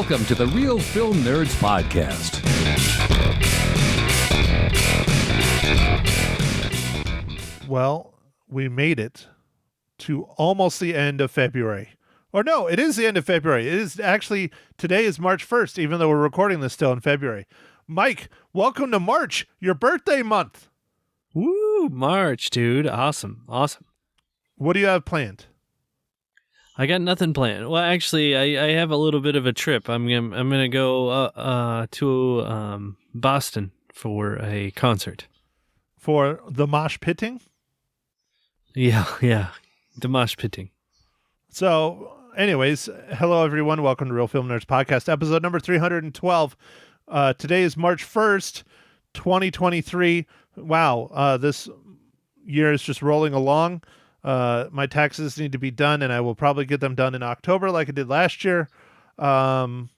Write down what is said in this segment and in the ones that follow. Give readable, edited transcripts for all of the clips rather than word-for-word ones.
Welcome to the Real Film Nerds Podcast. Well, we made it to almost the end of February. Or no, it is the end of February. It is actually, today is March 1st, even though we're recording this still in February. Mike, welcome to March, your birthday month. Woo, March, dude. Awesome. What do you have planned? I got nothing planned. Well, actually, I have a little bit of a trip. I'm gonna go to Boston for a concert. For the mosh pitting? Yeah, the mosh pitting. So, anyways, hello everyone. Welcome to Real Film Nerds Podcast, episode number 312. Today is March 1st, 2023. Wow, this year is just rolling along. My taxes need to be done, and I will probably get them done in October like I did last year. So,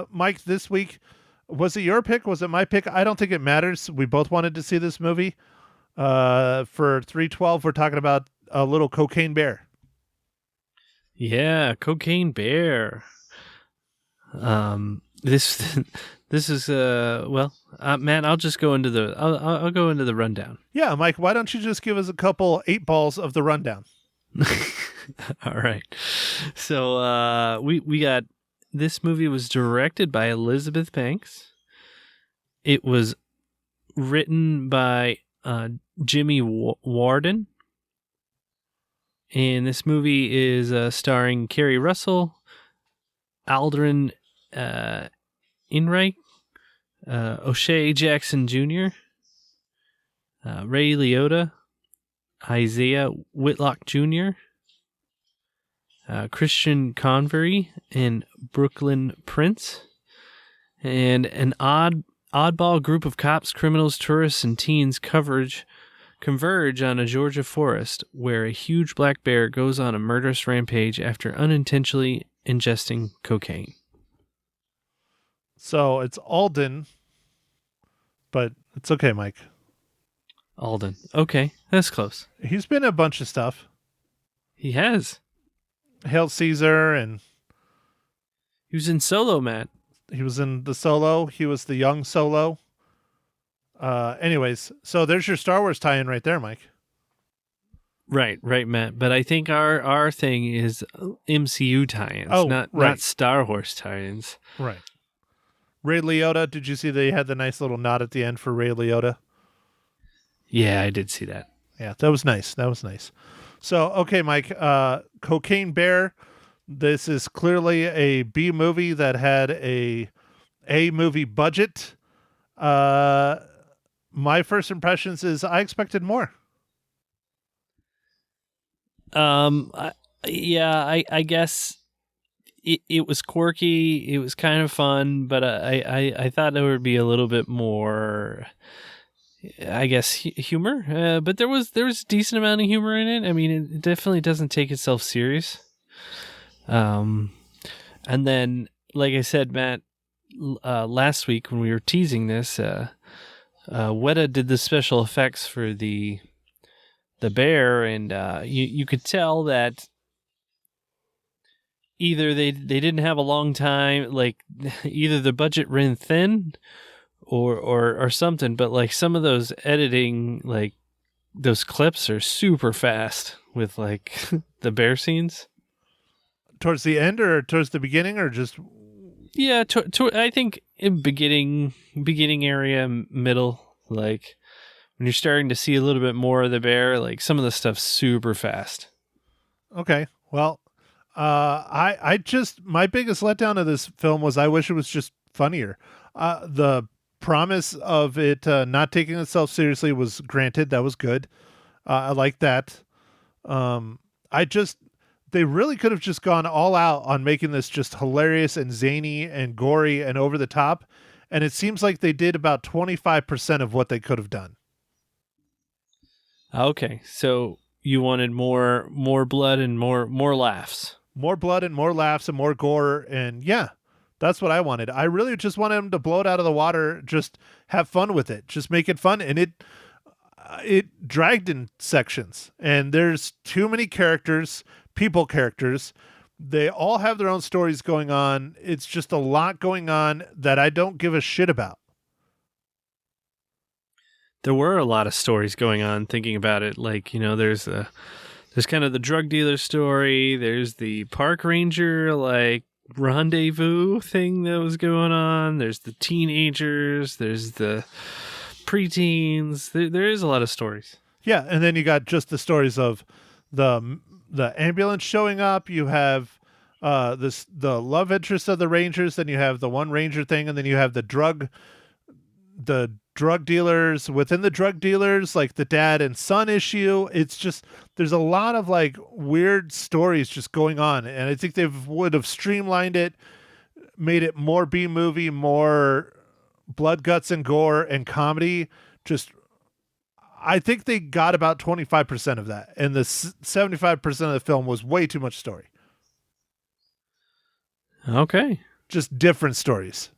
Mike, this week, was it your pick? Was it my pick? I don't think it matters. We both wanted to see this movie. For 312, we're talking about a little Cocaine Bear. Yeah, Cocaine Bear. This is man, I'll just go into the I'll go into the rundown. Yeah, Mike, why don't you just give us a couple 8 balls of the rundown? All right. So we got, this movie was directed by Elizabeth Banks. It was written by Jimmy Warden. And this movie is starring Kerry Russell, Aldrin Enright, O'Shea Jackson Jr., Ray Liotta, Isaiah Whitlock Jr., Christian Convery, and Brooklyn Prince. And an oddball group of cops, criminals, tourists, and teens converge on a Georgia forest where a huge black bear goes on a murderous rampage after unintentionally ingesting cocaine. So it's Alden, but it's okay, Mike. Alden. Okay, that's close. He's been in a bunch of stuff. He has. Hail Caesar, and He was in Solo, Matt. he was in the Solo. He was the young Solo. Anyways, so there's your Star Wars tie-in right there, Mike. Right, Matt. But I think our thing is MCU tie-ins, right. not Star Wars tie-ins. Right. Ray Liotta, did you see they had the nice little nod at the end for Ray Liotta? Yeah, I did see that. Yeah, that was nice. So, okay, Mike, Cocaine Bear, this is clearly a B movie that had a movie budget. My first impressions is I expected more. I guess it was quirky. It was kind of fun, but I thought there would be a little bit more, I guess, humor. But there was a decent amount of humor in it. I mean, it definitely doesn't take itself serious. And then, like I said, Matt, last week when we were teasing this, Weta did the special effects for the bear, and you could tell that either they didn't have a long time, like either the budget ran thin or something, but like some of those editing, like those clips are super fast with like the bear scenes. Towards the end or towards the beginning or just... Yeah, I think in beginning area, middle, like when you're starting to see a little bit more of the bear, like some of the stuff's super fast. Okay, well, I just, my biggest letdown of this film was I wish it was just funnier. The promise of it not taking itself seriously was granted. That was good. I like that. They really could have just gone all out on making this just hilarious and zany and gory and over the top. And it seems like they did about 25% of what they could have done. Okay, so you wanted more blood and more laughs. More blood and more laughs and more gore. And yeah, that's what I wanted. I really just wanted them to blow it out of the water, just have fun with it, just make it fun. And it dragged in sections. And there's too many characters, people characters. They all have their own stories going on. It's just a lot going on that I don't give a shit about. There were a lot of stories going on thinking about it. Like, there's kind of the drug dealer story. There's the park ranger, like, rendezvous thing that was going on. There's the teenagers. There's the preteens. There is a lot of stories. Yeah, and then you got just the stories of the ambulance showing up. You have the love interest of the rangers. Then you have the one ranger thing, and then you have the drug dealers within the drug dealers, like the dad and son issue. It's just, there's a lot of like weird stories just going on, and I think they would have streamlined it, made it more B-movie, more blood, guts, and gore and comedy. Just, I think they got about 25% of that, and the 75% of the film was way too much story. Okay. Just different stories.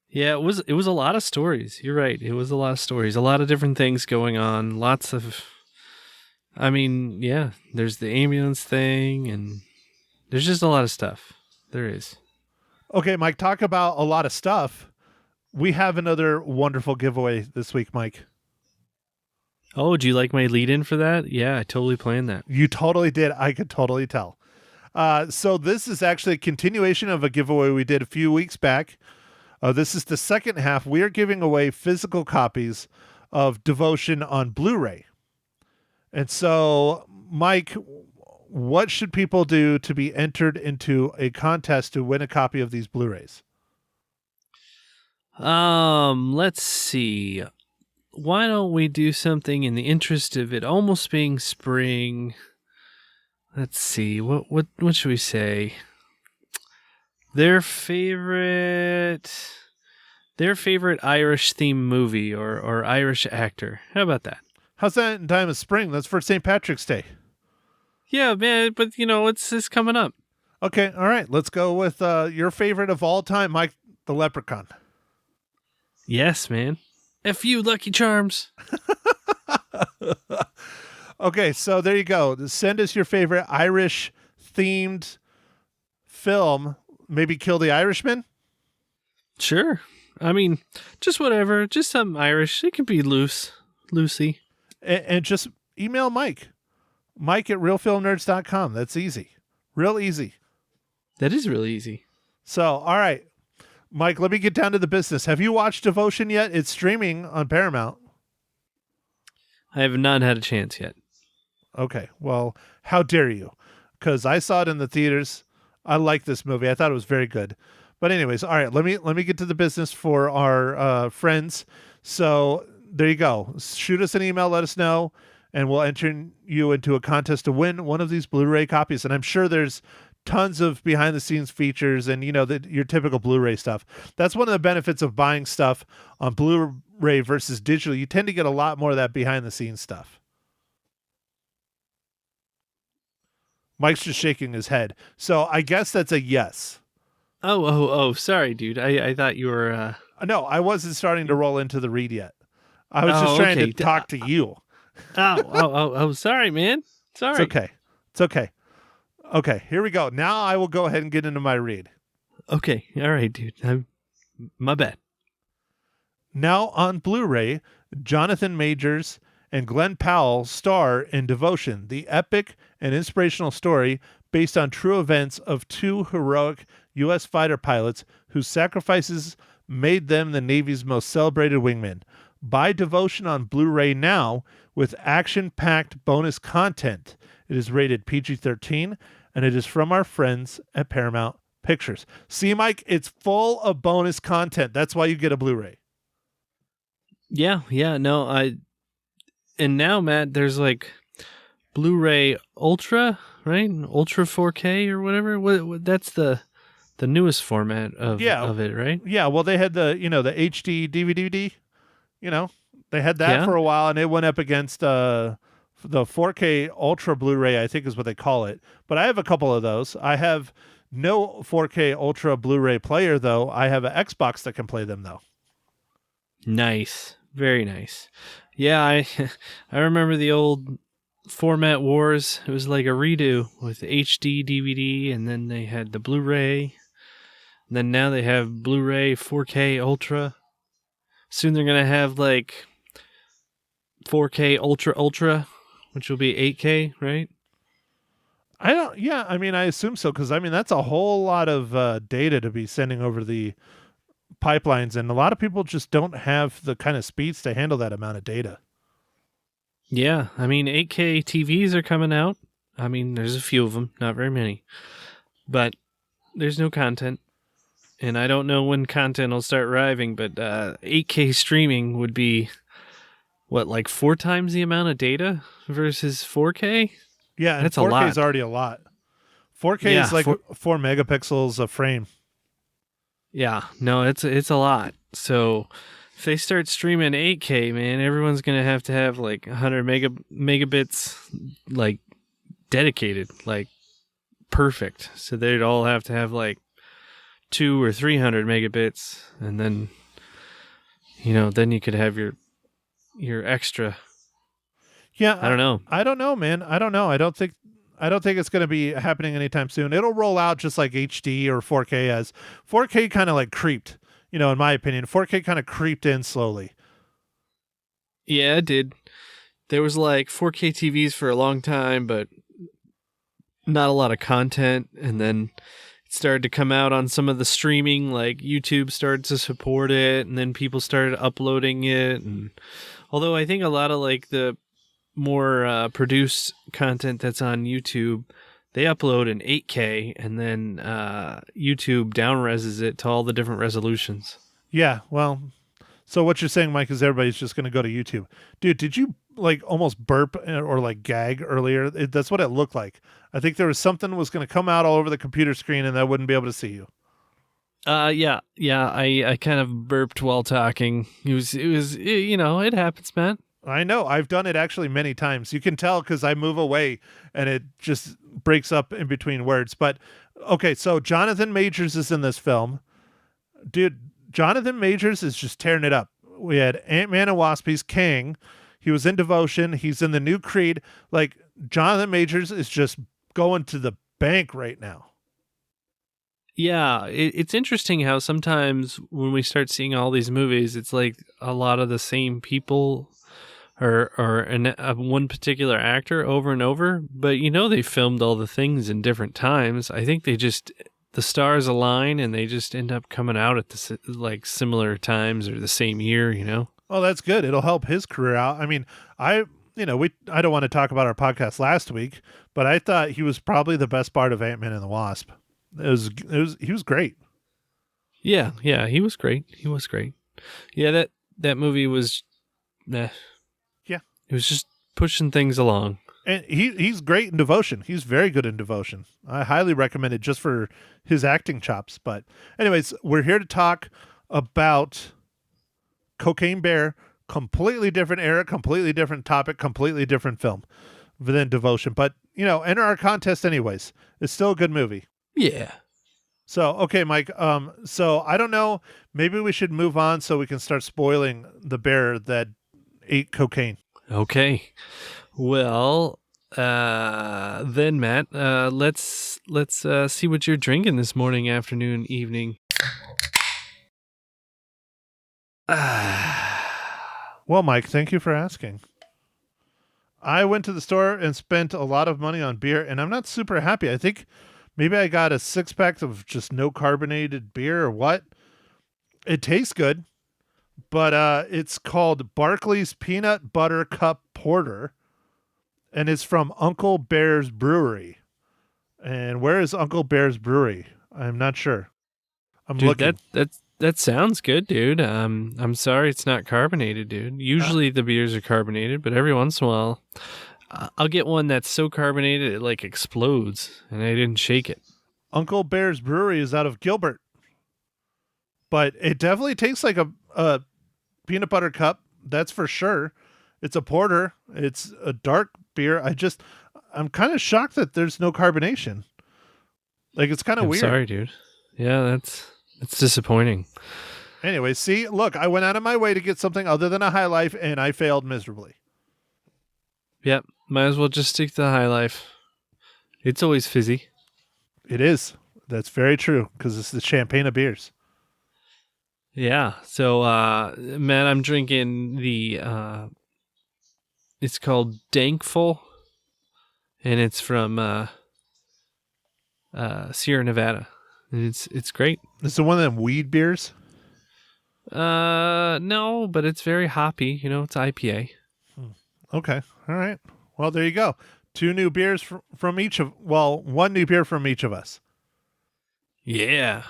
Yeah, it was a lot of stories. You're right. It was a lot of stories. A lot of different things going on. Lots of, there's the ambulance thing, and there's just a lot of stuff. There is. Okay, Mike, talk about a lot of stuff. We have another wonderful giveaway this week, Mike. Oh, do you like my lead-in for that? Yeah, I totally planned that. You totally did. I could totally tell. So this is actually a continuation of a giveaway we did a few weeks back. This is the second half. We are giving away physical copies of Devotion on Blu-ray. And so, Mike, what should people do to be entered into a contest to win a copy of these Blu-rays? Let's see. Why don't we do something in the interest of it almost being spring? Let's see. What should we say? Their favorite Irish themed movie or Irish actor. How about that? How's that in time of spring? That's for St. Patrick's Day. Yeah, man, but it's coming up. Okay, all right. Let's go with your favorite of all time, Mike the Leprechaun. Yes, man. F you, Lucky Charms. Okay, so there you go. Send us your favorite Irish themed film. Maybe Kill the Irishman? Sure. Just whatever. Just something Irish. It can be loosey. And just email Mike. Mike at realfilmnerds.com. That's easy. Real easy. That is really easy. So, all right. Mike, let me get down to the business. Have you watched Devotion yet? It's streaming on Paramount. I have not had a chance yet. Okay. Well, how dare you? Because I saw it in the theaters. I like this movie. I thought it was very good. But anyways, all right, let me get to the business for our friends. So there you go. Shoot us an email, let us know, and we'll enter you into a contest to win one of these Blu-ray copies. And I'm sure there's tons of behind-the-scenes features and, your typical Blu-ray stuff. That's one of the benefits of buying stuff on Blu-ray versus digital. You tend to get a lot more of that behind-the-scenes stuff. Mike's just shaking his head. So I guess that's a yes. Oh, sorry, dude. I thought you were... No, I wasn't starting to roll into the read yet. I was just trying to talk to you. Sorry, man. Sorry. It's okay. Okay, here we go. Now I will go ahead and get into my read. Okay, all right, dude. My bad. Now on Blu-ray, Jonathan Majors and Glenn Powell star in Devotion, the epic and inspirational story based on true events of two heroic U.S. fighter pilots whose sacrifices made them the Navy's most celebrated wingmen. Buy Devotion on Blu-ray now with action-packed bonus content. It is rated PG-13, and it is from our friends at Paramount Pictures. See, Mike, it's full of bonus content. That's why you get a Blu-ray. Yeah, no, and now, Matt, there's like Blu-ray Ultra, right? Ultra 4K or whatever. What that's the newest format of it, right? Yeah, well, they had the HD DVD. They had that for a while, and it went up against the 4K Ultra Blu-ray, I think is what they call it. But I have a couple of those. I have no 4K Ultra Blu-ray player, though. I have an Xbox that can play them, though. Nice. Very nice. Yeah, I remember the old format wars. It was like a redo with HD DVD, and then they had the Blu-ray. And then now they have Blu-ray 4K Ultra. Soon they're going to have like 4K Ultra, which will be 8K, right? I assume so, because that's a whole lot of data to be sending over the pipelines, and a lot of people just don't have the kind of speeds to handle that amount of data. Yeah, 8K TVs are coming out. There's a few of them, not very many. But there's no content. And I don't know when content will start arriving, but 8K streaming would be, like 4 times the amount of data versus 4K? Yeah, and that's 4K a lot. is already a lot. 4K is like 4 megapixels a frame. Yeah, no, it's a lot. So if they start streaming 8K, man, everyone's going to have like 100 megabits like dedicated, like perfect. So they'd all have to have like 200 or 300 megabits, and then then you could have your extra. Yeah, I don't know. I don't know, man. I don't know. I don't think it's going to be happening anytime soon. It'll roll out just like HD or 4K has. 4K kind of like creeped, in my opinion. 4K kind of creeped in slowly. Yeah, it did. There was like 4K TVs for a long time, but not a lot of content, and then it started to come out on some of the streaming, like YouTube started to support it, and then people started uploading it. And although I think a lot of like the more produced content that's on YouTube, they upload in 8K, and then YouTube down-reses it to all the different resolutions. Yeah, well, so what you're saying, Mike, is everybody's just going to go to YouTube. Dude, did you like almost burp or like gag earlier? That's what it looked like. I think there was something was going to come out all over the computer screen, and I wouldn't be able to see you. Yeah. I kind of burped while talking. It happens, man. I know. I've done it actually many times. You can tell because I move away and it just breaks up in between words. But okay, so Jonathan Majors is in this film. Dude, Jonathan Majors is just tearing it up. We had Ant-Man and Wasp. He's Kang. He was in Devotion. He's in the new Creed. Like, Jonathan Majors is just going to the bank right now. Yeah, it's interesting how sometimes when we start seeing all these movies, it's like a lot of the same people or one particular actor over and over. But they filmed all the things in different times. I think the stars align and they just end up coming out at the like similar times or the same year. Oh, that's good. It'll help his career out. I don't want to talk about our podcast last week, but I thought he was probably the best part of Ant-Man and the Wasp. He was great. Yeah, he was great. Yeah, that movie was Yeah. It was just pushing things along. And he's great in Devotion. He's very good in Devotion. I highly recommend it just for his acting chops. But anyways, we're here to talk about Cocaine Bear. Completely different era, completely different topic, completely different film than Devotion. But, enter our contest anyways. It's still a good movie. Yeah. So, okay, Mike. So I don't know. Maybe we should move on so we can start spoiling the bear that ate cocaine. Okay. Well, then Matt, let's see what you're drinking this morning, afternoon, evening. Well, Mike, thank you for asking. I went to the store and spent a lot of money on beer, and I'm not super happy. I think maybe I got a 6-pack of just no carbonated beer or what. It tastes good, but it's called Barclay's Peanut Butter Cup Porter, and it's from Uncle Bear's Brewery. And where is Uncle Bear's Brewery? I'm not sure. I'm looking. That sounds good, dude. I'm sorry it's not carbonated, dude. Usually the beers are carbonated, but every once in a while, I'll get one that's so carbonated it like explodes, and I didn't shake it. Uncle Bear's Brewery is out of Gilbert, but it definitely tastes like a peanut butter cup. That's for sure. It's a porter. It's a dark beer. I'm kind of shocked that there's no carbonation. Like, it's kind of weird. Sorry, dude. Yeah, that's disappointing. Anyway, see, look, I went out of my way to get something other than a High Life, and I failed miserably. Yep. Might as well just stick to the High Life. It's always fizzy. It is. That's very true because it's the champagne of beers. Yeah. So, man, I'm drinking the. It's called Dankful, and it's from Sierra Nevada. And it's great. Is it one of them weed beers? No, but it's very hoppy. It's IPA. Okay. All right. Well, there you go. 2 new beers from each of. Well, 1 new beer from each of us. Yeah.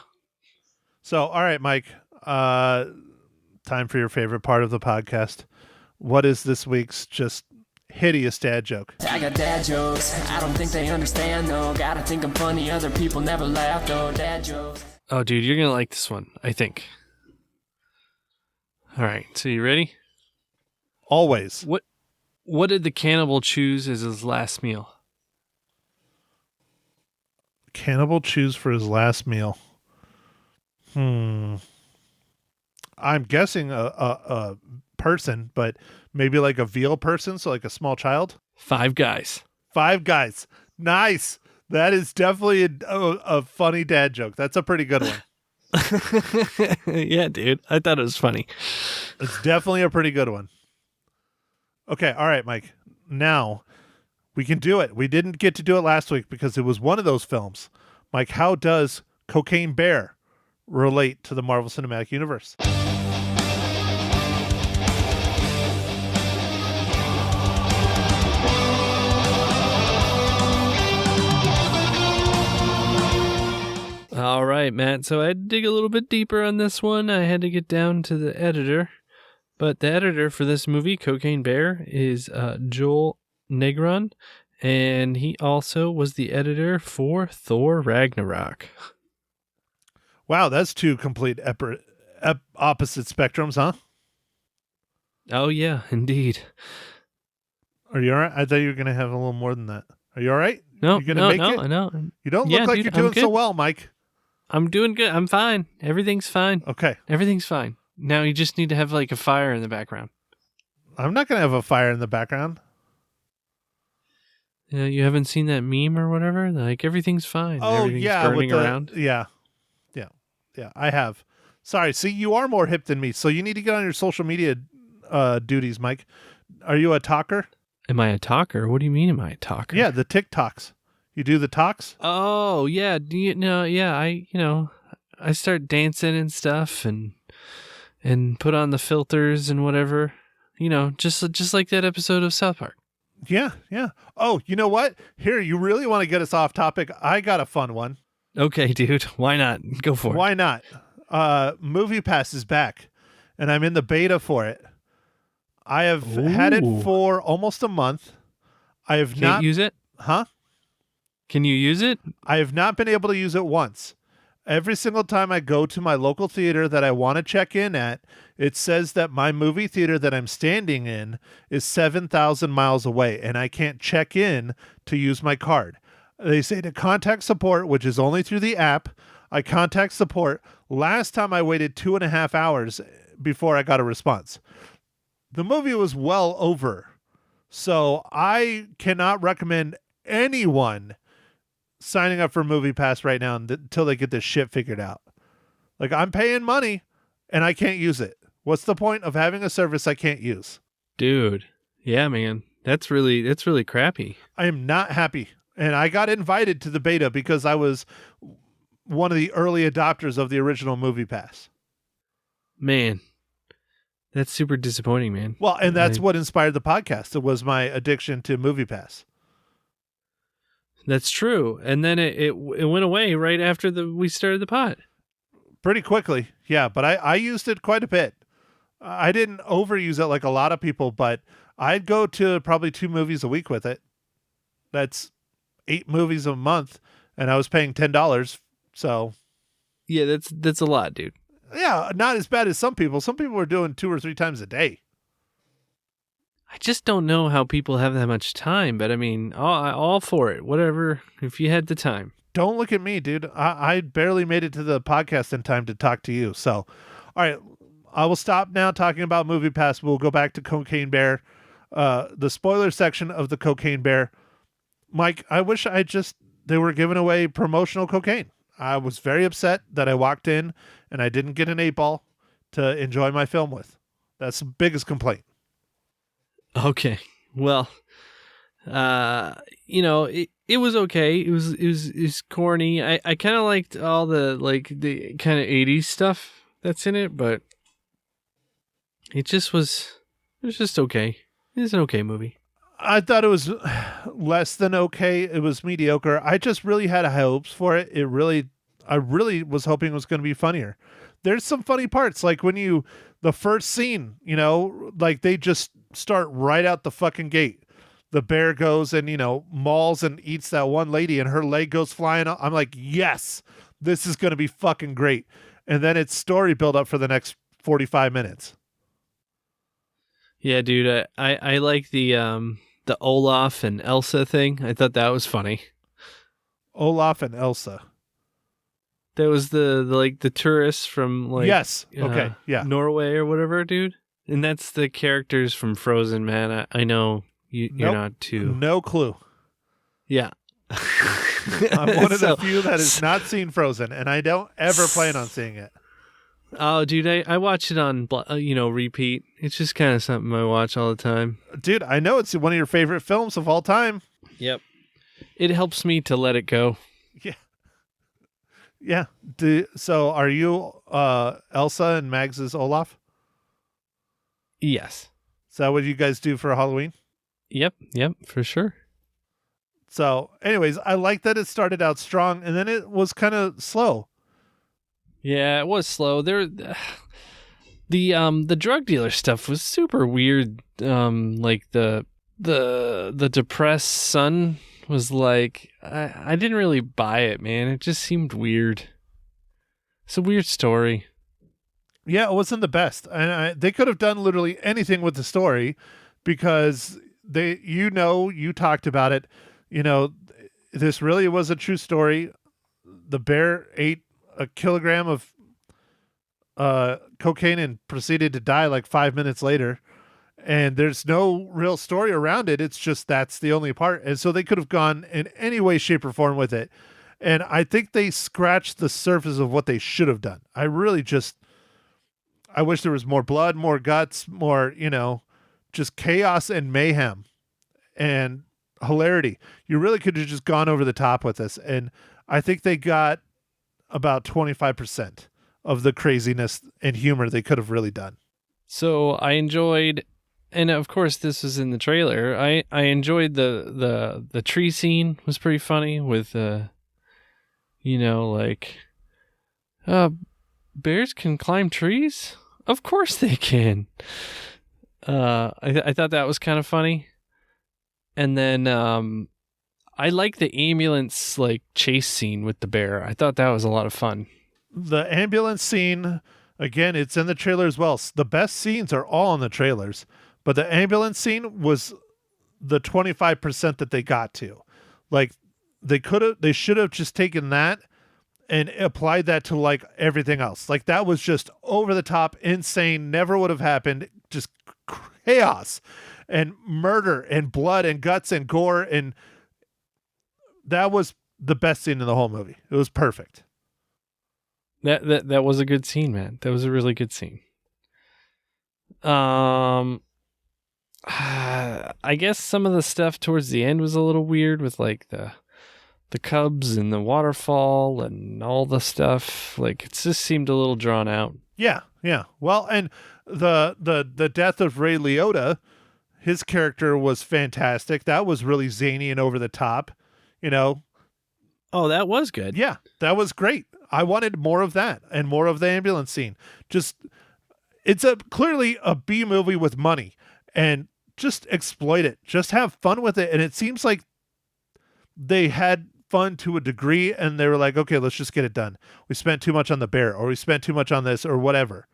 So, all right, Mike. Time for your favorite part of the podcast. What is this week's just hideous dad joke? I got dad jokes. I don't think they understand though. Gotta think I'm funny. Other people never laugh though. Dad jokes. Oh, dude, you're gonna like this one, I think. All right. So you ready? Always. What did the cannibal choose as his last meal? Cannibal choose for his last meal. I'm guessing a person, but maybe like a veal person, so like a small child. 5 Guys. 5 Guys. Nice. That is definitely a funny dad joke. That's a pretty good one. Yeah, dude. I thought it was funny. It's definitely a pretty good one. Okay, all right, Mike. Now we can do it. We didn't get to do it last week because it was one of those films. Mike, how does Cocaine Bear relate to the Marvel Cinematic Universe? All right, Matt. So I had to dig a little bit deeper on this one. I had to get down to the editor. But the editor for this movie, Cocaine Bear, is Joel Negron. And he also was the editor for Thor Ragnarok. Wow, that's 2 complete opposite spectrums, huh? Oh, yeah, indeed. Are you all right? I thought you were going to have a little more than that. Are you all right? No, you gonna make it? no. You don't Yeah, look like dude, you're I'm doing so good. well, Mike. I'm doing good. I'm fine. Everything's fine. Okay. Everything's fine. Now you just need to have like a fire in the background. I'm not going to have a fire in the background. You haven't seen that meme or whatever? Like everything's fine. Oh, Everything's yeah. burning around. Yeah, I have. Sorry. See, you are more hip than me, so you need to get on your social media duties, Mike. Are you a talker? Am I a talker? What do you mean am I a talker? Yeah, the TikToks. You do the talks? Oh, yeah. I start dancing and stuff and put on the filters and whatever. Just like that episode of South Park. Yeah. Oh, you know what? Here, you really want to get us off topic? I got a fun one. Okay, dude. Why not? Go for it. Why not? Movie Pass is back, and I'm in the beta for it. I have had it Ooh. for almost a month. I have Can't not use it? Huh? Can you use it? I have not been able to use it once. Every single time I go to my local theater that I want to check in at, it says that my movie theater that I'm standing in is 7,000 miles away, and I can't check in to use my card. They say to contact support, which is only through the app. I contact support. Last time I waited 2.5 hours before I got a response. The movie was well over. So I cannot recommend anyone signing up for Movie Pass right now until they get this shit figured out. Like, I'm paying money and I can't use it. What's the point of having a service I can't use? Dude. Yeah, man. That's really crappy. I am not happy. And I got invited to the beta because I was one of the early adopters of the original Movie Pass. Man. That's super disappointing, man. Well, and that's what inspired the podcast. It was my addiction to Movie Pass. That's true. And then it went away right after we started the pod. Pretty quickly, yeah. But I used it quite a bit. I didn't overuse it like a lot of people, but I'd go to probably 2 movies a week with it. That's 8 movies a month, and I was paying $10. So, Yeah, that's a lot, dude. yeah, not as bad as some people. Some people were doing 2 or 3 times a day. I just don't know how people have that much time, but I mean, all for it. Whatever, if you had the time. Don't look at me, dude. I barely made it to the podcast in time to talk to you. So, all right, I will stop now talking about Movie Pass. We'll go back to Cocaine Bear. the spoiler section of the Cocaine Bear. Mike, I wish they were giving away promotional cocaine. I was very upset that I walked in and I didn't get an 8-ball to enjoy my film with. That's the biggest complaint. Okay. Well, it was okay. It was corny. I kind of liked all the kind of 80s stuff that's in it, but it was just okay. It's an okay movie. I thought it was less than okay. It was mediocre. I just really had high hopes for it. I really was hoping it was going to be funnier. There's some funny parts, like when the first scene, like they just start right out the fucking gate. The bear goes and, mauls and eats that one lady and her leg goes flying up. I'm like, yes, this is going to be fucking great. And then it's story build up for the next 45 minutes. Yeah, dude, I like the Olaf and Elsa thing. I thought that was funny. Olaf and Elsa. That was the tourists from yes, okay, yeah, Norway or whatever, dude. And that's the characters from Frozen, man. I know you're not too. No clue. Yeah. I'm one of the few that has not seen Frozen, and I don't ever plan on seeing it. Oh, dude, I watch it on repeat. It's just kind of something I watch all the time. Dude, I know it's one of your favorite films of all time. Yep. It helps me to let it go. Yeah. Yeah. So are you Elsa and Mags's Olaf? Yes. Is that what you guys do for Halloween? Yep, for sure. So anyways, I like that it started out strong and then it was kind of slow. Yeah, it was slow. The drug dealer stuff was super weird. Like the depressed son was like, I didn't really buy it, man. It just seemed weird. It's a weird story. Yeah, it wasn't the best, and they could have done literally anything with the story, because you talked about it. This really was a true story. The bear ate a kilogram of cocaine and proceeded to die like 5 minutes later. And there's no real story around it. It's just that's the only part. And so they could have gone in any way, shape, or form with it. And I think they scratched the surface of what they should have done. I wish there was more blood, more guts, more, just chaos and mayhem and hilarity. You really could have just gone over the top with this. And I think they got about 25% of the craziness and humor they could have really done. So I enjoyed, and of course this was in the trailer, I enjoyed the tree scene. Was pretty funny with bears can climb trees? Of course they can. I thought that was kind of funny. And then I like the ambulance chase scene with the bear. I thought that was a lot of fun. The ambulance scene, again, it's in the trailer as well. The best scenes are all in the trailers, but the ambulance scene was the 25% that they got to. They should have just taken that and applied that to everything else. That was just over the top, insane, never would have happened. Just chaos and murder and blood and guts and gore. And that was the best scene in the whole movie. It was perfect. That was a good scene, man. That was a really good scene. I guess some of the stuff towards the end was a little weird with the cubs and the waterfall and all the stuff. It just seemed a little drawn out. Yeah. Well, and the death of Ray Liotta, his character was fantastic. That was really zany and over the top, Oh, that was good. Yeah, that was great. I wanted more of that and more of the ambulance scene. It's clearly a B movie with money, and just exploit it. Just have fun with it. And it seems like they had fun to a degree, and they were like, okay, let's just get it done. We spent too much on the bear, or we spent too much on this, or whatever.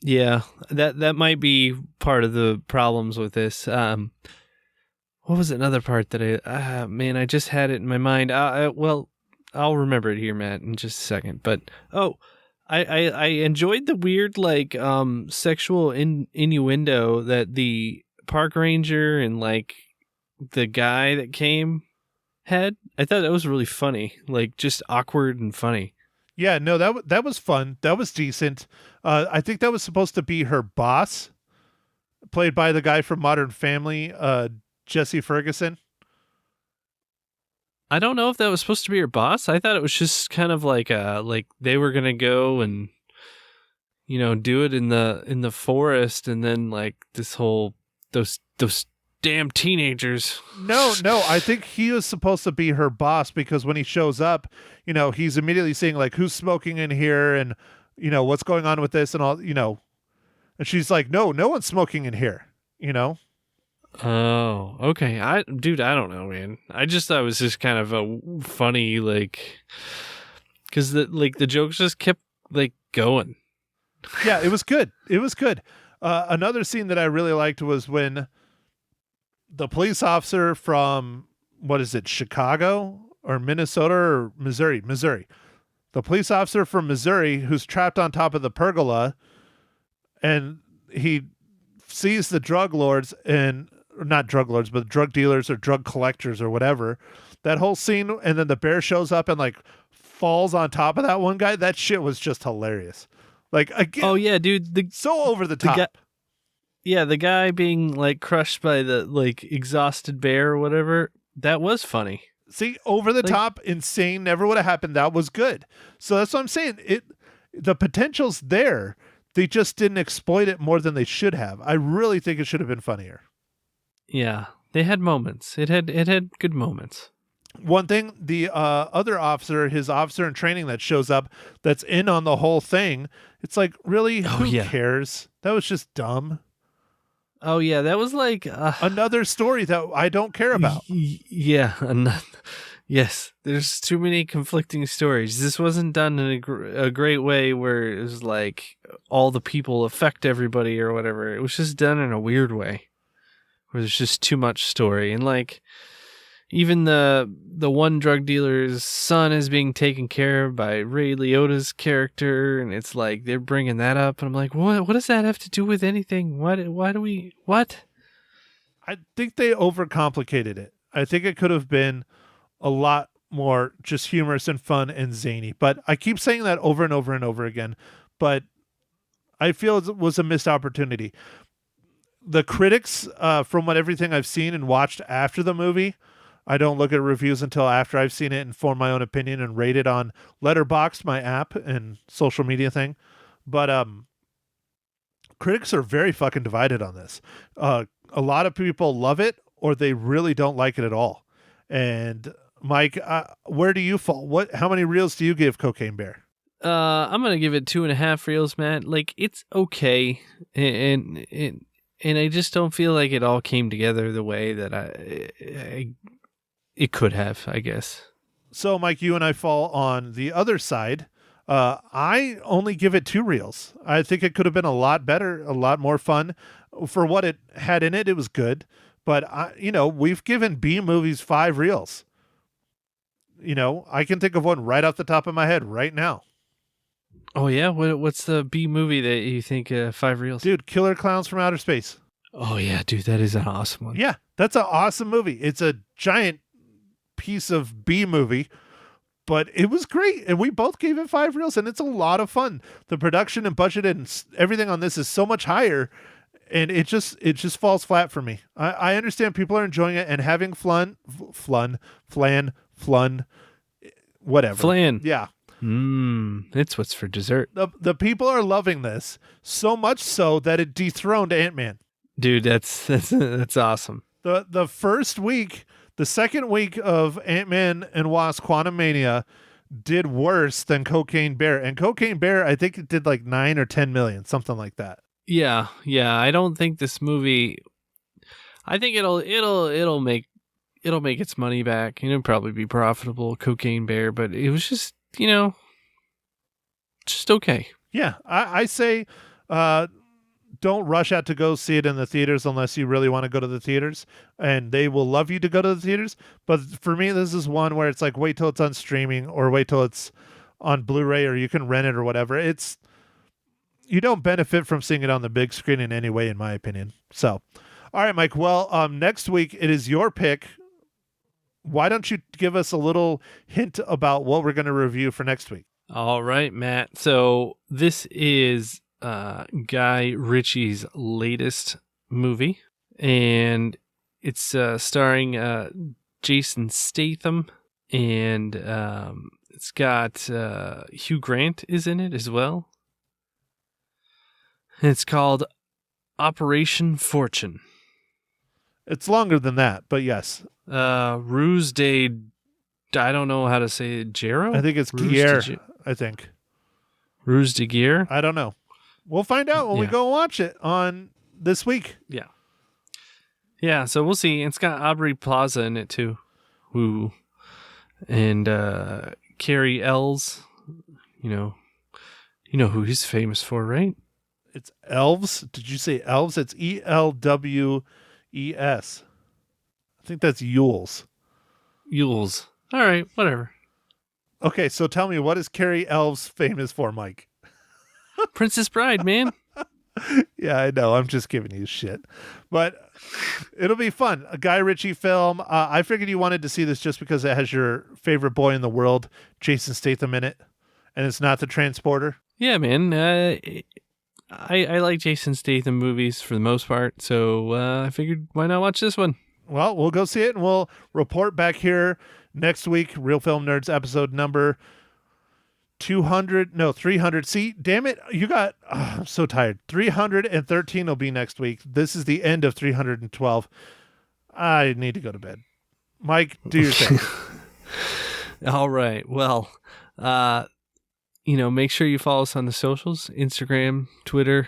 Yeah, that might be part of the problems with this. What was another part that I just had it in my mind. Well, I'll remember it here, Matt, in just a second. But I enjoyed the weird like sexual innuendo that the park ranger and like the guy that came had. I thought that was really funny, like just awkward and funny. Yeah, no, that was fun. That was decent. I think that was supposed to be her boss, played by the guy from Modern Family, Jesse Ferguson. I don't know if that was supposed to be her boss. I thought it was just kind of like they were gonna go and do it in the forest, and then like this whole those damn teenagers. No, I think he was supposed to be her boss because when he shows up, he's immediately saying like, who's smoking in here, and what's going on with this and all, and she's like, no one's smoking in here. Oh, okay. I don't know, man. I just thought it was just kind of a funny, like, because the jokes just kept like going. Yeah, it was good. Another scene that I really liked was when the police officer from, what is it, Chicago or Minnesota or Missouri. The police officer from Missouri who's trapped on top of the pergola, and he sees the drug lords and not drug lords, but drug dealers or drug collectors or whatever. That whole scene, and then the bear shows up and like falls on top of that one guy. That shit was just hilarious. Like, again, oh yeah, dude, so over the top. The guy being like crushed by the like exhausted bear or whatever. That was funny. See, over the top, insane, never would have happened. That was good. So that's what I'm saying. The potential's there. They just didn't exploit it more than they should have. I really think it should have been funnier. Yeah, they had moments. It had good moments. One thing, the other officer, his officer in training that shows up, that's in on the whole thing. It's like, really, who cares? That was just dumb. Oh yeah, that was like another story that I don't care about. Yeah, yes. There's too many conflicting stories. This wasn't done in a great way where it was like all the people affect everybody or whatever. It was just done in a weird way where there's just too much story, and like even the one drug dealer's son is being taken care of by Ray Liotta's character, and it's like they're bringing that up, and I'm like, what does that have to do with anything? Why do we what? I think they overcomplicated it. I think it could have been a lot more just humorous and fun and zany, but I keep saying that over and over and over again, but I feel it was a missed opportunity. The critics, from everything I've seen and watched after the movie, I don't look at reviews until after I've seen it and form my own opinion and rate it on Letterboxd, my app and social media thing. But critics are very fucking divided on this. A lot of people love it or they really don't like it at all. And Mike, where do you fall? How many reels do you give Cocaine Bear? I'm gonna give it 2.5 reels, Matt. Like, it's okay, and I just don't feel like it all came together the way that it could have, I guess. So, Mike, you and I fall on the other side. I only give it 2 reels. I think it could have been a lot better, a lot more fun. For what it had in it, it was good. But, we've given B movies 5 reels. I can think of one right off the top of my head right now. Oh, yeah? What's the B movie that you think 5 reels? Dude, Killer Clowns from Outer Space. Oh, yeah, dude, that is an awesome one. Yeah, that's an awesome movie. It's a giant piece of B movie, but it was great, and we both gave it 5 reels, and it's a lot of fun. The production and budget and everything on this is so much higher, and it just falls flat for me. I understand people are enjoying it and having flan, whatever. Flan. Yeah. It's what's for dessert. The people are loving this so much so that it dethroned Ant-Man. Dude, that's awesome. The first week, the second week of Ant-Man and Wasp: Quantumania did worse than Cocaine Bear. And Cocaine Bear, I think it did like 9 or 10 million, something like that. Yeah. I don't think this movie. I think it'll make its money back. It'll probably be profitable, Cocaine Bear, but it was just just okay. Yeah, I say don't rush out to go see it in the theaters unless you really want to go to the theaters, and they will love you to go to the theaters. But for me, this is one where it's like, wait till it's on streaming or wait till it's on Blu-ray or you can rent it or whatever. You don't benefit from seeing it on the big screen in any way, in my opinion. So, all right, Mike. Well, next week it is your pick. Why don't you give us a little hint about what we're going to review for next week? All right, Matt. So this is Guy Ritchie's latest movie, and it's starring Jason Statham, and it's got Hugh Grant is in it as well. It's called Operation Fortune. It's longer than that, but yes. Ruse de, I don't know how to say it, Gero? I think it's Guerre, I think. Ruse de Guerre? I don't know. We'll find out when we go watch it on this week. Yeah. Yeah, so we'll see. It's got Aubrey Plaza in it too. Woo. And Carrie Ells. You know who he's famous for, right? It's Elves. Did you say Elves? It's ELWES. I think that's Yules. Yules. All right, whatever. Okay, so tell me, what is Carrie Elves famous for, Mike? Princess Bride, man. Yeah, I know. I'm just giving you shit. But it'll be fun. A Guy Ritchie film. I figured you wanted to see this just because it has your favorite boy in the world, Jason Statham, in it. And it's not The Transporter. Yeah, man. I like Jason Statham movies for the most part, so I figured why not watch this one? Well, we'll go see it, and we'll report back here next week. Real Film Nerds episode number 300. See, damn it, I'm so tired. 313 will be next week. This is the end of 312. I need to go to bed. Mike, do your thing. All right. Well, make sure you follow us on the socials, Instagram, Twitter,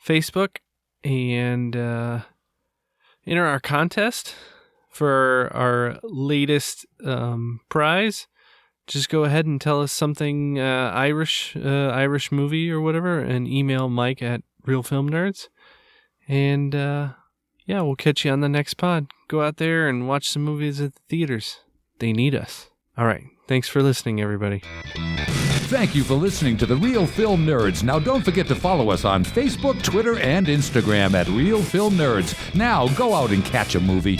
Facebook, and enter our contest for our latest prize. Just go ahead and tell us something Irish movie or whatever, and email Mike at Real Film Nerds. And we'll catch you on the next pod. Go out there and watch some movies at the theaters. They need us. All right. Thanks for listening, everybody. Thank you for listening to the Real Film Nerds. Now don't forget to follow us on Facebook, Twitter, and Instagram at Real Film Nerds. Now go out and catch a movie.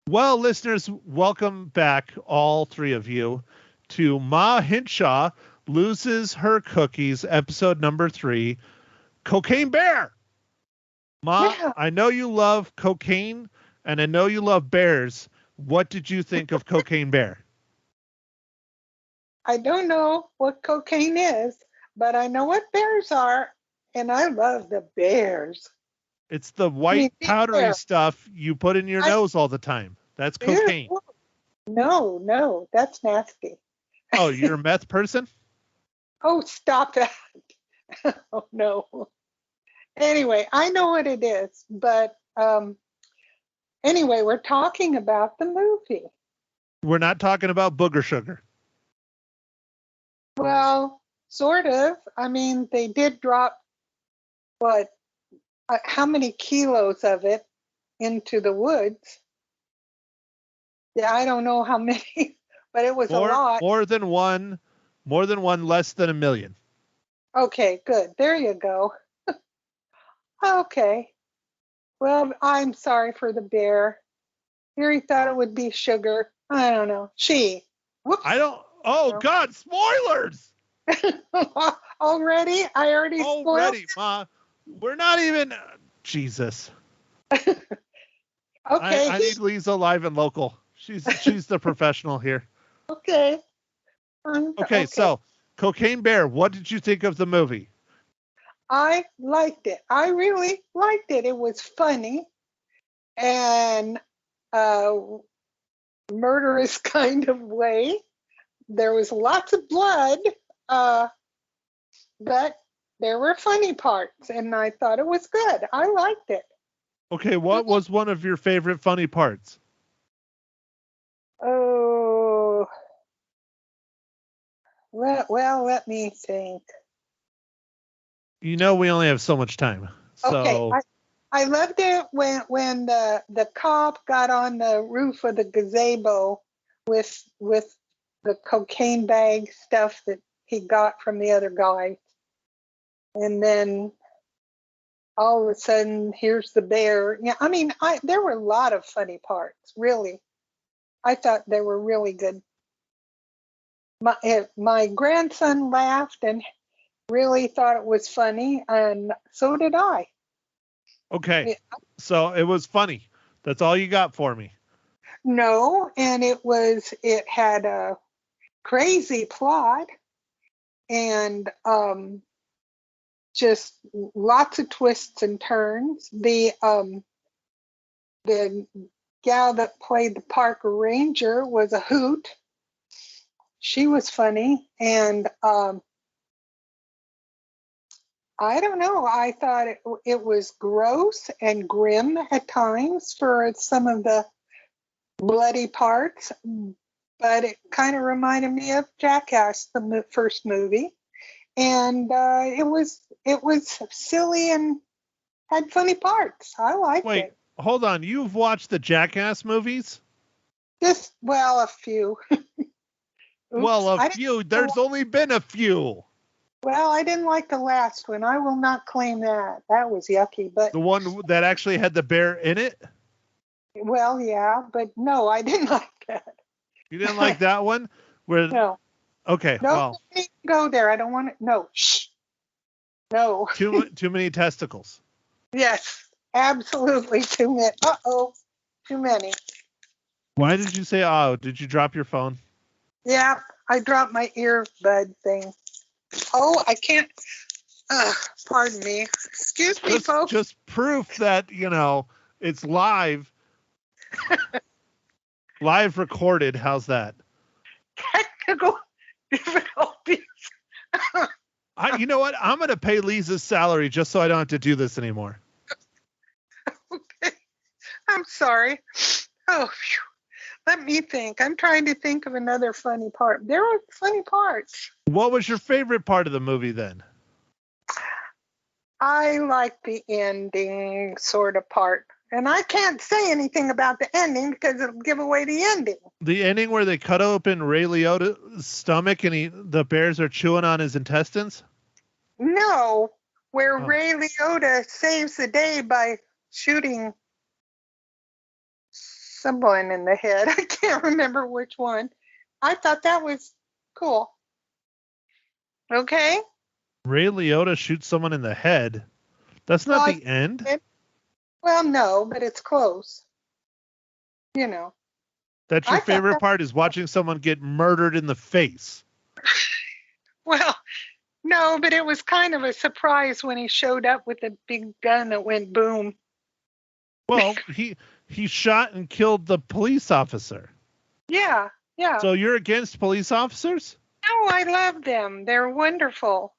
Well, listeners, welcome back, all three of you, to Ma Hinshaw Loses Her Cookies, episode number 3, Cocaine Bear. Ma, yeah. I know you love cocaine, and I know you love bears. What did you think of Cocaine Bear? I don't know what cocaine is, but I know what bears are, and I love the bears. It's the white powdery stuff you put in your nose all the time. That's cocaine. No, that's nasty. Oh, you're a meth person? Oh, stop that. Oh, no. Anyway, I know what it is, but anyway, we're talking about the movie. We're not talking about booger sugar. Well, sort of. I mean, they did drop, how many kilos of it into the woods? Yeah, I don't know how many, but it was a lot. More than one, less than 1 million. Okay, good. There you go. Okay. Well, I'm sorry for the bear. Here he thought it would be sugar. I don't know. Whoops. Oh, God, spoilers! Already? I already spoiled? Already, Ma. We're not even... Jesus. Okay. I need Lisa live and local. She's the professional here. Okay. Okay, so, Cocaine Bear, what did you think of the movie? I liked it. I really liked it. It was funny and murderous kind of way. There was lots of blood, but there were funny parts, and I thought it was good. I liked it. Okay, what was one of your favorite funny parts? Oh, well, let me think. You know we only have so much time. So okay, I loved it when the cop got on the roof of the gazebo with the cocaine bag stuff that he got from the other guy. And then all of a sudden, here's the bear. Yeah, I mean, there were a lot of funny parts, really. I thought they were really good. My grandson laughed and really thought it was funny, and so did I. Okay, Yeah. so it was funny. That's all you got for me. No, and it had a crazy plot and just lots of twists and turns. The gal that played the park ranger was a hoot. She was funny, and I don't know. I thought it was gross and grim at times for some of the bloody parts, but it kind of reminded me of Jackass, the first movie, and it was silly and had funny parts. I liked Wait, it. hold on. You've watched the Jackass movies? A few. Well, Oops, a few. There's only been a few. Well, I didn't like the last one. I will not claim that. That was yucky, but The one that actually had the bear in it? well, yeah, but no, I didn't like that. You didn't like that one? Where? No, Okay, no, well, don't even go there. I don't want to. No, shh. No. too many testicles. Yes, absolutely too many. Too many. Why did you say, oh, did you drop your phone? Yeah, I dropped my earbud thing. Oh, I can't. Pardon me. Excuse me, folks. Just proof that, it's live. Live recorded. How's that? Technical difficulties. You know what? I'm going to pay Lisa's salary just so I don't have to do this anymore. Okay. I'm sorry. Oh, phew. Let me think. I'm trying to think of another funny part. There were funny parts. What was your favorite part of the movie then? I like the ending sort of part. And I can't say anything about the ending because it'll give away the ending. The ending where they cut open Ray Liotta's stomach and the bears are chewing on his intestines? No, where Ray Liotta saves the day by shooting someone in the head. I can't remember which one. I thought that was cool. Okay. Ray Liotta shoots someone in the head. That's not the end. Well, no, but it's close. That's your favorite part is watching someone get murdered in the face. Well, no, but it was kind of a surprise when he showed up with a big gun that went boom. Well, he shot and killed the police officer. Yeah. So you're against police officers? No, I love them. They're wonderful.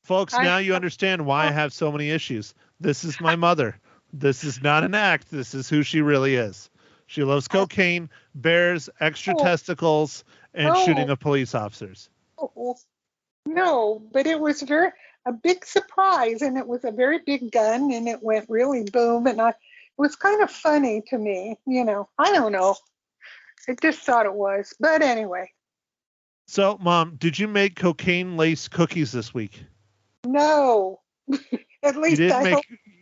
Folks, now you understand why I have so many issues. This is my mother. This is not an act. This is who she really is. She loves cocaine, bears, extra testicles, and shooting of police officers. No, but it was a big surprise, and it was a very big gun, and it went really boom, and it was kind of funny to me. I don't know. I just thought it was, but anyway. So, Mom, did you make cocaine lace cookies this week? No. At least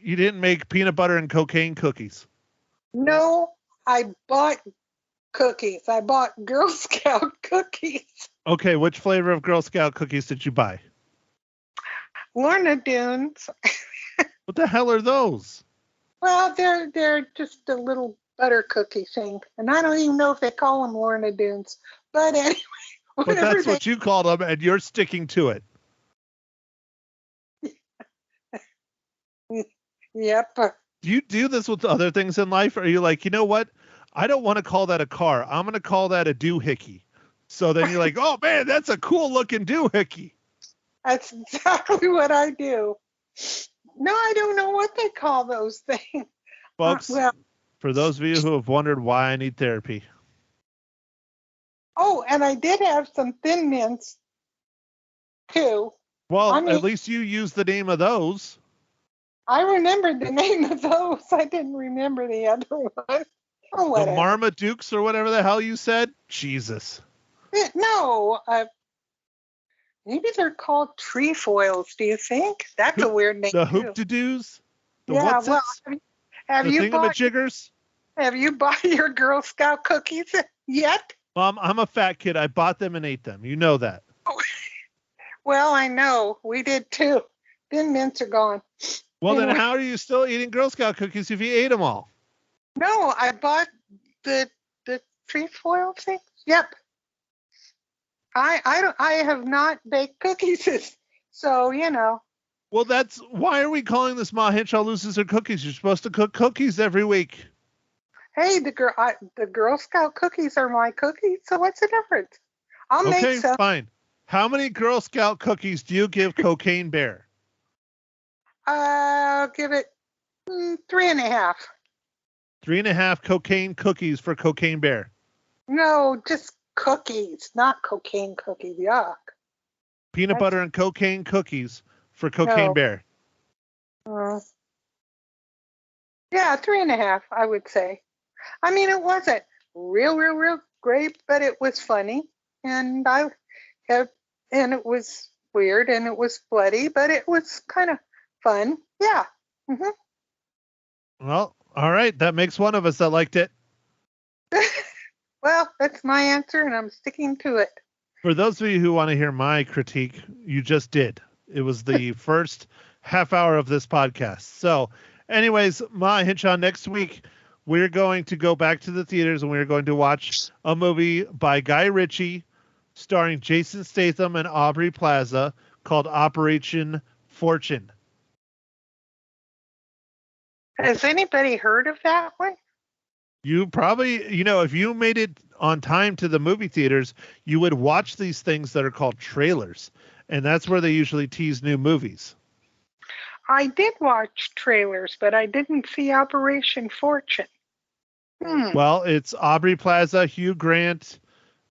you didn't make peanut butter and cocaine cookies. No, I bought cookies. I bought Girl Scout cookies. Okay, which flavor of Girl Scout cookies did you buy? Lorna Doones. What the hell are those? Well, they're just a little butter cookie thing, and I don't even know if they call them Lorna Doones. But anyway, but that's what you called them, and you're sticking to it. Yep. Do you do this with other things in life? Or are you like, you know what? I don't want to call that a car. I'm going to call that a doohickey. So then you're like, oh, man, that's a cool looking doohickey. That's exactly what I do. No, I don't know what they call those things. Folks, for those of you who have wondered why I need therapy. Oh, and I did have some Thin Mints, too. Well, at least you use the name of those. I remembered the name of those. I didn't remember the other one. Oh, The whatever. Marmadukes or whatever the hell you said? Jesus. No, maybe they're called trefoils. Do you think? That's a weird name The too. hoop-de-doos? The Yeah, what's well, it? have The you bought thingamajiggers? your Girl Scout cookies yet? Mom, I'm a fat kid. I bought them and ate them. You know that. Well, I know we did too. Thin mints are gone. Well, then Anyway. how are you still eating Girl Scout cookies if you ate them all? No, I bought the trefoil thing. Yep. I have not baked cookies, so you know. Well, why are we calling this Ma Hinshaw Loses Her Cookies? You're supposed to cook cookies every week. Hey, the Girl Scout cookies are my cookies, so what's the difference? I'll Okay, make some. fine. How many Girl Scout cookies do you give Cocaine Bear? I'll give it 3.5. 3.5 cocaine cookies for Cocaine Bear. No, just cookies, not cocaine cookies. Yuck. Peanut butter and cocaine cookies for Cocaine No. Bear. Yeah, 3.5, I would say. I mean, it wasn't real great, but it was funny, and it was weird, and it was bloody, but it was kind of fun. Yeah. hmm Well, all right. That makes one of us that liked it. Well, that's my answer, and I'm sticking to it. For those of you who want to hear my critique, you just did. It was the first half hour of this podcast. So, anyways, Ma Hinshaw, next week, we're going to go back to the theaters and we're going to watch a movie by Guy Ritchie starring Jason Statham and Aubrey Plaza called Operation Fortune. Has anybody heard of that one? You probably, if you made it on time to the movie theaters, you would watch these things that are called trailers. And that's where they usually tease new movies. I did watch trailers, but I didn't see Operation Fortune. Well, it's Aubrey Plaza, Hugh Grant,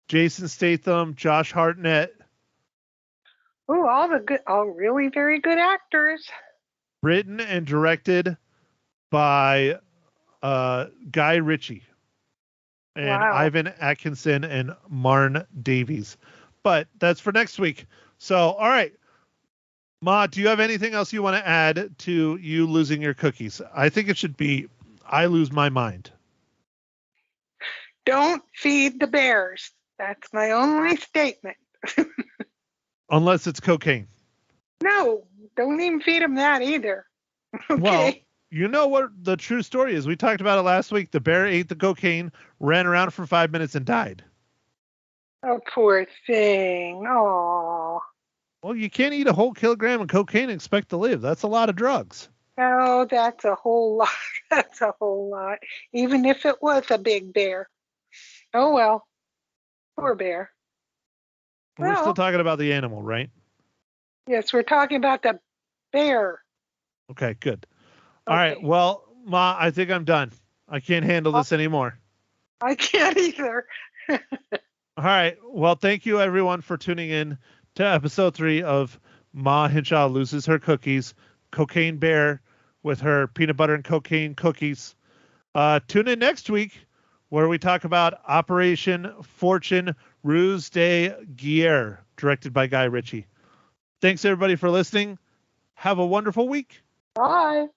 Jason Statham, Josh Hartnett. Oh, all really very good actors. Written and directed by Guy Ritchie and Wow. Ivan Atkinson and Marn Davies. But that's for next week. So, all right. Ma, do you have anything else you want to add to you losing your cookies? I think it should be I lose my mind. Don't feed the bears. That's my only statement. Unless it's cocaine. No, don't even feed them that either. Okay. Well, you know what the true story is. We talked about it last week. The bear ate the cocaine, ran around for 5 minutes, and died. Oh, poor thing. Oh. Well, you can't eat a whole kilogram of cocaine and expect to live. That's a lot of drugs. Oh, that's a whole lot. That's a whole lot. Even if it was a big bear. Oh, well. Poor bear. We're Well. still talking about the animal, right? Yes, we're talking about the bear. Okay, good. All right. Okay. Well, Ma, I think I'm done. I can't handle this anymore. I can't either. All right. Well, thank you, everyone, for tuning in to episode 3 of Ma Hinshaw Loses Her Cookies, Cocaine Bear with her peanut butter and cocaine cookies. Tune in next week where we talk about Operation Fortune Ruse de Guerre, directed by Guy Ritchie. Thanks, everybody, for listening. Have a wonderful week. Bye.